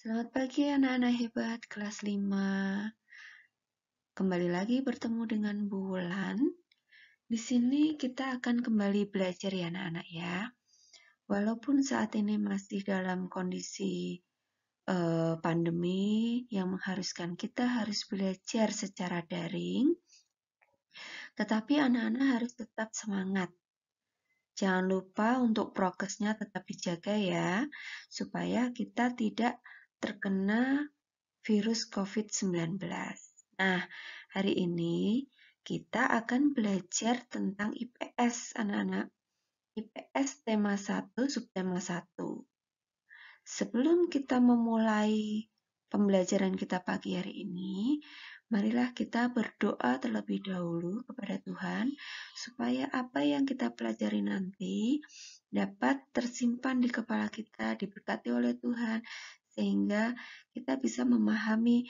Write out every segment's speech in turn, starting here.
Selamat pagi anak-anak hebat kelas 5. Kembali lagi bertemu dengan Bu Wulan. Di sini kita akan kembali belajar ya anak-anak ya. Walaupun saat ini masih dalam kondisi pandemi yang mengharuskan kita harus belajar secara daring, tetapi anak-anak harus tetap semangat. Jangan lupa untuk prokesnya tetap dijaga ya, supaya kita tidak terkena virus COVID-19. Nah, hari ini kita akan belajar tentang IPS, anak-anak. IPS tema 1, subtema 1. Sebelum kita memulai pembelajaran kita pagi hari ini, marilah kita berdoa terlebih dahulu kepada Tuhan, supaya apa yang kita pelajari nanti dapat tersimpan di kepala kita, diberkati oleh Tuhan, sehingga kita bisa memahami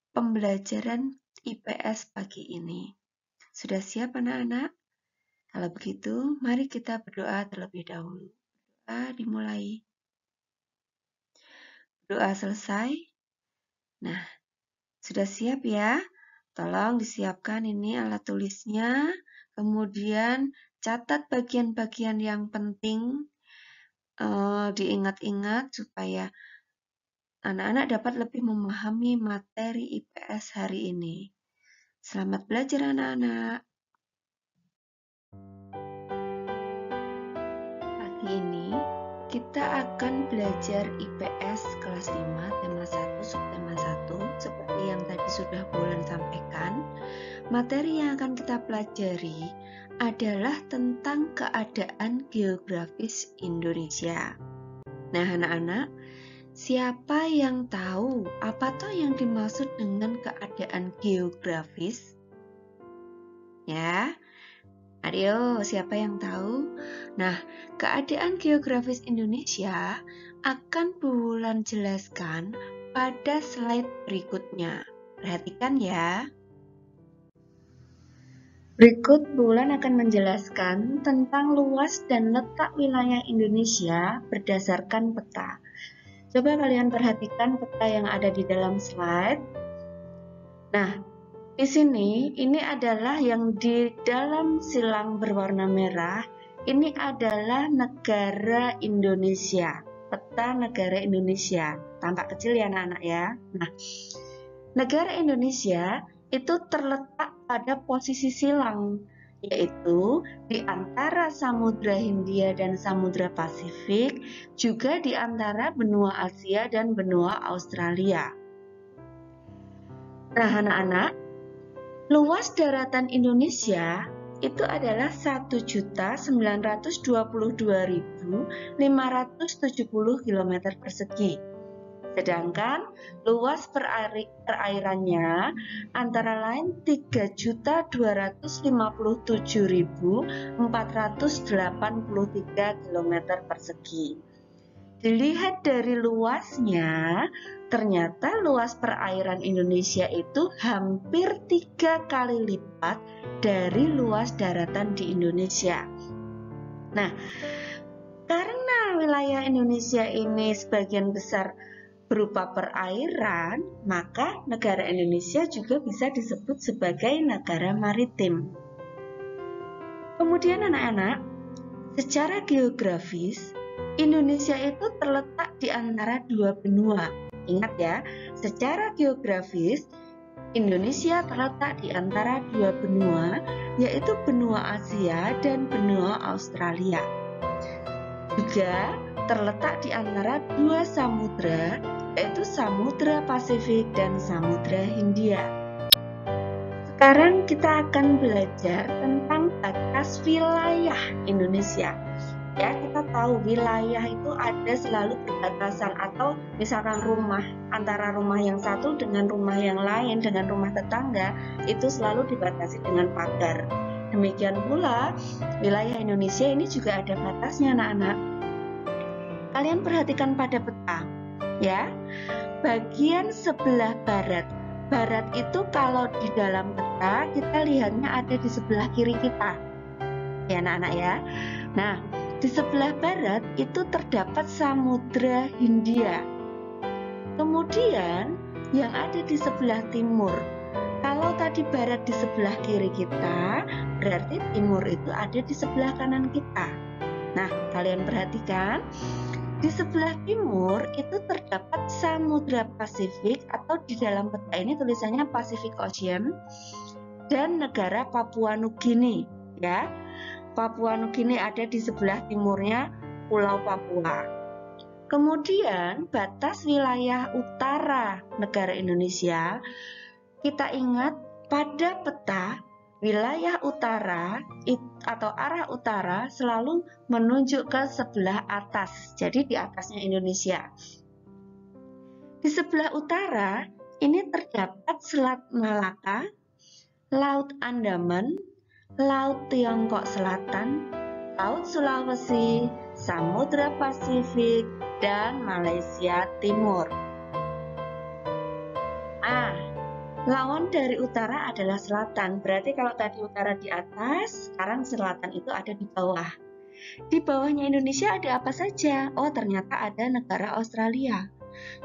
pembelajaran IPS pagi ini. Sudah siap anak-anak? Kalau begitu, mari kita berdoa terlebih dahulu. Doa dimulai. Doa selesai. Nah, sudah siap ya? Tolong disiapkan ini alat tulisnya. Kemudian catat bagian-bagian yang penting. Diingat-ingat supaya anak-anak dapat lebih memahami materi IPS hari ini. Selamat belajar anak-anak. Pagi ini kita akan belajar IPS kelas 5 tema 1 subtema 1 seperti yang tadi sudah Bulan sampaikan. Materi yang akan kita pelajari adalah tentang keadaan geografis Indonesia. Nah anak-anak, siapa yang tahu apa toh yang dimaksud dengan keadaan geografis? Ya, ayo siapa yang tahu? Nah, keadaan geografis Indonesia akan Bu Wulan jelaskan pada slide berikutnya. Perhatikan ya. Berikut Bu Wulan akan menjelaskan tentang luas dan letak wilayah Indonesia berdasarkan peta. Coba kalian perhatikan peta yang ada di dalam slide. Nah, di sini ini adalah yang di dalam silang berwarna merah. Ini adalah negara Indonesia, peta negara Indonesia. Tampak kecil ya anak-anak ya. Nah, negara Indonesia itu terletak pada posisi silang, yaitu di antara Samudra Hindia dan Samudra Pasifik, juga di antara benua Asia dan benua Australia. Nah, anak-anak, luas daratan Indonesia itu adalah 1.922.570 km persegi. Sedangkan luas perairannya antara lain 3.257.483 km persegi. Dilihat dari luasnya, ternyata luas perairan Indonesia itu hampir 3 kali lipat dari luas daratan di Indonesia. Nah, karena wilayah Indonesia ini sebagian besar berupa perairan, maka negara Indonesia juga bisa disebut sebagai negara maritim. Kemudian anak-anak, secara geografis, Indonesia itu terletak di antara dua benua. Ingat ya, secara geografis, Indonesia terletak di antara dua benua, yaitu benua Asia dan benua Australia. Juga terletak di antara dua samudra, yaitu Samudra Pasifik dan Samudra Hindia. Sekarang kita akan belajar tentang batas wilayah Indonesia. Ya, kita tahu wilayah itu ada selalu perbatasan, atau misalkan rumah, antara rumah yang satu dengan rumah yang lain, dengan rumah tetangga, itu selalu dibatasi dengan pagar. Demikian pula wilayah Indonesia ini juga ada batasnya anak-anak. Kalian perhatikan pada peta ya, bagian sebelah barat. Barat itu kalau di dalam peta kita lihatnya ada di sebelah kiri kita ya anak-anak ya. Nah, di sebelah barat itu terdapat Samudra Hindia. Kemudian yang ada di sebelah timur, kalau tadi barat di sebelah kiri kita, berarti timur itu ada di sebelah kanan kita. Nah, kalian perhatikan, di sebelah timur itu terdapat Samudra Pasifik, atau di dalam peta ini tulisannya Pacific Ocean, dan negara Papua Nugini, ya. Papua Nugini ada di sebelah timurnya Pulau Papua. Kemudian batas wilayah utara negara Indonesia, kita ingat pada peta wilayah utara atau arah utara selalu menunjuk ke sebelah atas, jadi di atasnya Indonesia. Di sebelah utara ini terdapat Selat Malaka, Laut Andaman, Laut Tiongkok Selatan, Laut Sulawesi, Samudra Pasifik, dan Malaysia Timur. Lawan dari utara adalah selatan. Berarti kalau tadi utara di atas, sekarang selatan itu ada di bawah. Di bawahnya Indonesia ada apa saja? Oh, ternyata ada negara Australia.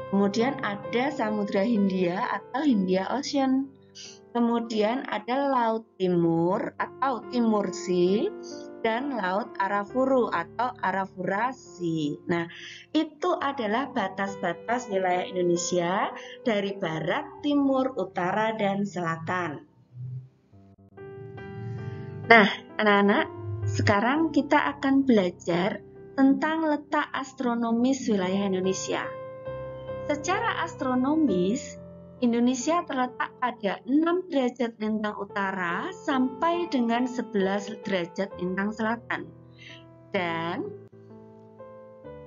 Kemudian ada Samudra Hindia atau India Ocean. Kemudian ada Laut Timur atau Timur Sea, dan Laut Arafuru atau Arafura Sea. Nah, itu adalah batas-batas wilayah Indonesia dari barat, timur, utara, dan selatan. Nah, anak-anak, sekarang kita akan belajar tentang letak astronomis wilayah Indonesia. Secara astronomis, Indonesia terletak pada 6 derajat lintang utara sampai dengan 11 derajat lintang selatan, dan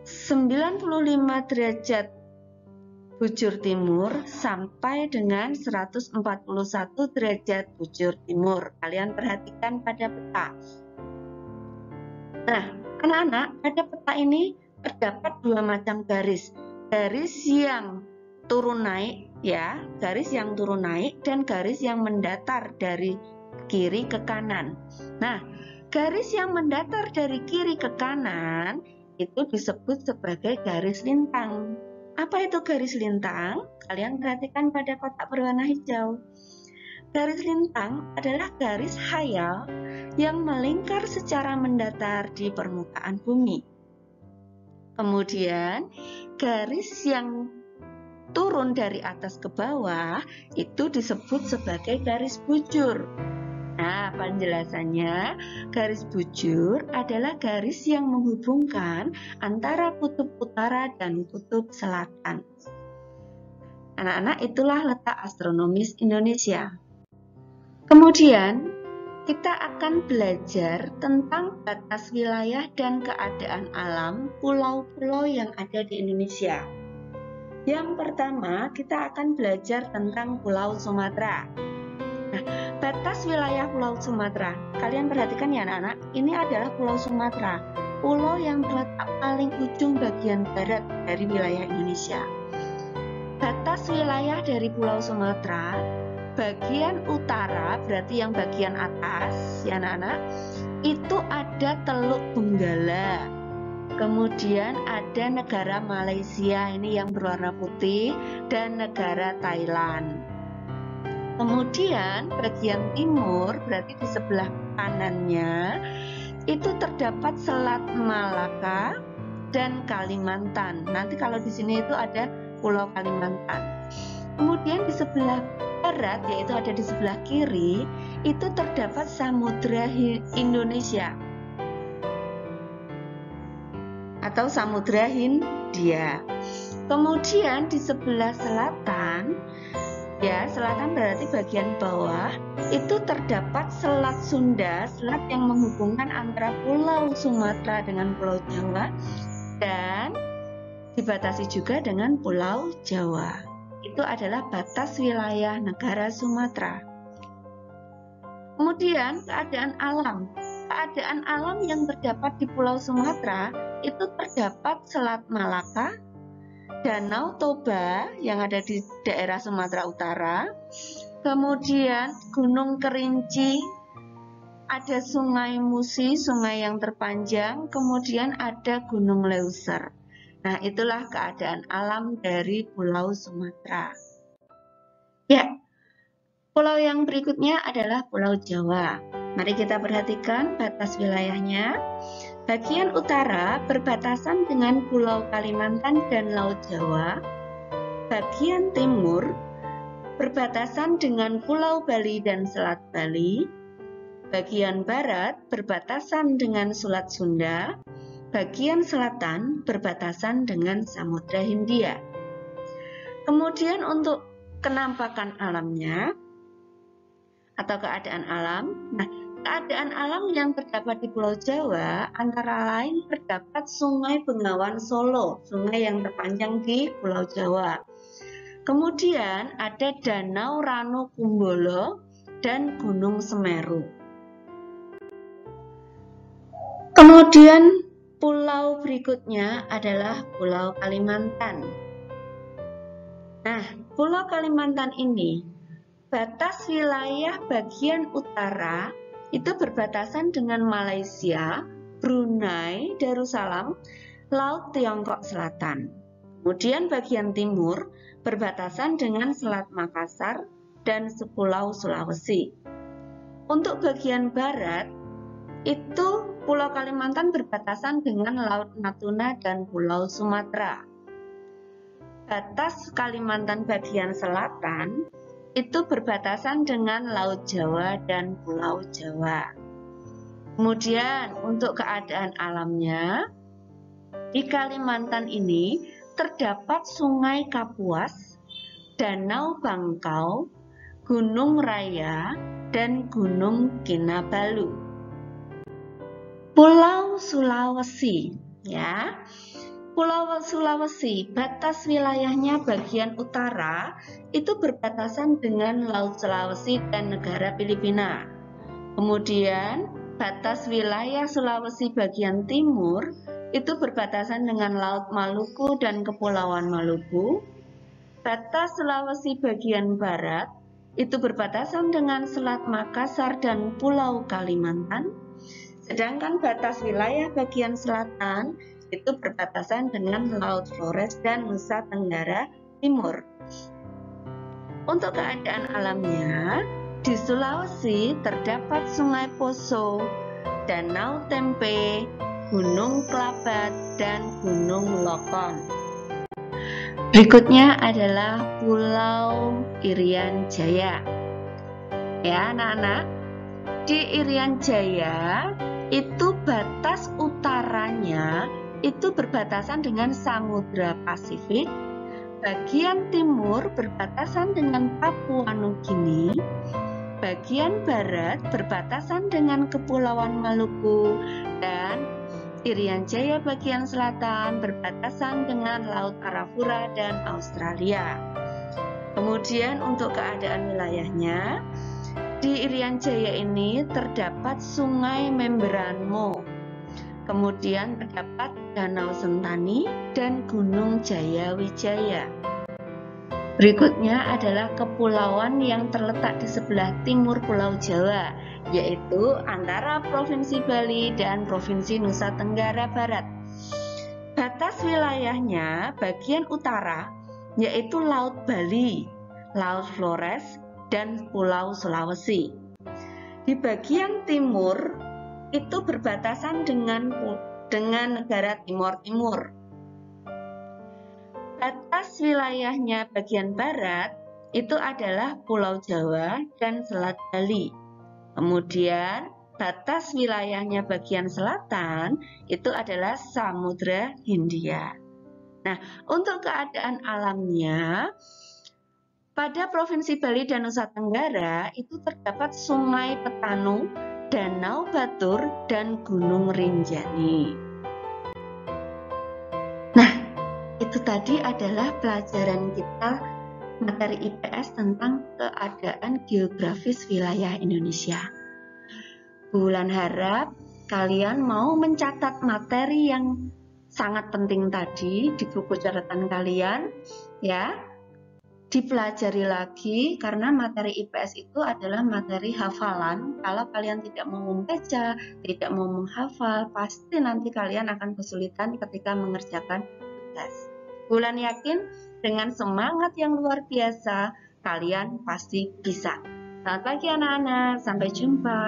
95 derajat bujur timur sampai dengan 141 derajat bujur timur. Kalian perhatikan pada peta. Nah, anak-anak, pada peta ini terdapat dua macam garis. Garis yang turun naik, ya, garis yang turun naik dan garis yang mendatar dari kiri ke kanan. Nah, garis yang mendatar dari kiri ke kanan itu disebut sebagai garis lintang. Apa itu garis lintang? Kalian perhatikan pada kotak berwarna hijau. Garis lintang adalah garis khayal yang melingkar secara mendatar di permukaan bumi. Kemudian, garis yang turun dari atas ke bawah itu disebut sebagai garis bujur. Nah, penjelasannya, garis bujur adalah garis yang menghubungkan antara kutub utara dan kutub selatan. Anak-anak, itulah letak astronomis Indonesia. Kemudian, kita akan belajar tentang batas wilayah dan keadaan alam pulau-pulau yang ada di Indonesia. Yang pertama, kita akan belajar tentang Pulau Sumatera. Nah, batas wilayah Pulau Sumatera. Kalian perhatikan ya anak-anak, ini adalah Pulau Sumatera, pulau yang terletak paling ujung bagian barat dari wilayah Indonesia. Batas wilayah dari Pulau Sumatera, bagian utara, berarti yang bagian atas, ya anak-anak, itu ada Teluk Benggala. Kemudian ada negara Malaysia, ini yang berwarna putih, dan negara Thailand. Kemudian bagian timur, berarti di sebelah kanannya, itu terdapat Selat Malaka dan Kalimantan. Nanti kalau di sini itu ada Pulau Kalimantan. Kemudian di sebelah barat, yaitu ada di sebelah kiri, itu terdapat Samudra Indonesia atau Samudra Hindia. Kemudian di sebelah selatan, ya, selatan berarti bagian bawah, itu terdapat Selat Sunda, selat yang menghubungkan antara Pulau Sumatera dengan Pulau Jawa, dan dibatasi juga dengan Pulau Jawa. Itu adalah batas wilayah negara Sumatera. Kemudian keadaan alam. Keadaan alam yang terdapat di Pulau Sumatera itu terdapat Selat Malaka, Danau Toba yang ada di daerah Sumatera Utara, kemudian Gunung Kerinci, ada Sungai Musi, sungai yang terpanjang, kemudian ada Gunung Leuser. Nah, itulah keadaan alam dari Pulau Sumatera. Ya, pulau yang berikutnya adalah Pulau Jawa. Mari kita perhatikan batas wilayahnya. Bagian utara berbatasan dengan Pulau Kalimantan dan Laut Jawa. Bagian timur berbatasan dengan Pulau Bali dan Selat Bali. Bagian barat berbatasan dengan Selat Sunda. Bagian selatan berbatasan dengan Samudra Hindia. Kemudian untuk kenampakan alamnya atau keadaan alam. Nah, keadaan alam yang terdapat di Pulau Jawa antara lain terdapat Sungai Bengawan Solo, sungai yang terpanjang di Pulau Jawa. Kemudian ada Danau Rano Kumbolo dan Gunung Semeru. Kemudian pulau berikutnya adalah Pulau Kalimantan. Nah, Pulau Kalimantan ini batas wilayah bagian utara itu berbatasan dengan Malaysia, Brunei, Darussalam, Laut Tiongkok Selatan. Kemudian bagian timur berbatasan dengan Selat Makassar dan Pulau Sulawesi. Untuk bagian barat itu Pulau Kalimantan berbatasan dengan Laut Natuna dan Pulau Sumatera. Batas Kalimantan bagian selatan itu berbatasan dengan Laut Jawa dan Pulau Jawa. Kemudian untuk keadaan alamnya, di Kalimantan ini terdapat Sungai Kapuas, Danau Bangkau, Gunung Raya, dan Gunung Kinabalu. Pulau Sulawesi, ya. Pulau Sulawesi, batas wilayahnya bagian utara itu berbatasan dengan Laut Sulawesi dan negara Filipina. Kemudian, batas wilayah Sulawesi bagian timur itu berbatasan dengan Laut Maluku dan Kepulauan Maluku. Batas Sulawesi bagian barat itu berbatasan dengan Selat Makassar dan Pulau Kalimantan. Sedangkan batas wilayah bagian selatan itu berbatasan dengan Laut Flores dan Nusa Tenggara Timur. Untuk keadaan alamnya, di Sulawesi terdapat Sungai Poso, Danau Tempe, Gunung Kelabat, dan Gunung Lokon. Berikutnya adalah Pulau Irian Jaya. Ya, anak-anak, di Irian Jaya itu batas utaranya itu berbatasan dengan Samudra Pasifik, bagian timur berbatasan dengan Papua Nugini, bagian barat berbatasan dengan Kepulauan Maluku, dan Irian Jaya bagian selatan berbatasan dengan Laut Arafura dan Australia. Kemudian untuk keadaan wilayahnya, di Irian Jaya ini terdapat Sungai Membramo, kemudian terdapat Danau Sentani dan Gunung Jayawijaya. Berikutnya adalah kepulauan yang terletak di sebelah timur Pulau Jawa, yaitu antara Provinsi Bali dan Provinsi Nusa Tenggara Barat. Batas wilayahnya bagian utara yaitu Laut Bali, Laut Flores, dan Pulau Sulawesi. Di bagian timur itu berbatasan dengan negara Timor Timur. Batas wilayahnya bagian barat itu adalah Pulau Jawa dan Selat Bali. Kemudian batas wilayahnya bagian selatan itu adalah Samudra Hindia. Nah, untuk keadaan alamnya, pada Provinsi Bali dan Nusa Tenggara itu terdapat Sungai Petanu, Danau Batur, dan Gunung Rinjani. Nah, itu tadi adalah pelajaran kita materi IPS tentang keadaan geografis wilayah Indonesia. Bulan harap kalian mau mencatat materi yang sangat penting tadi di buku catatan kalian, ya. Dipelajari lagi karena materi IPS itu adalah materi hafalan. Kalau kalian tidak mau membaca, tidak mau menghafal, pasti nanti kalian akan kesulitan ketika mengerjakan batas. Wulan yakin dengan semangat yang luar biasa, kalian pasti bisa. Selamat pagi anak-anak, sampai jumpa.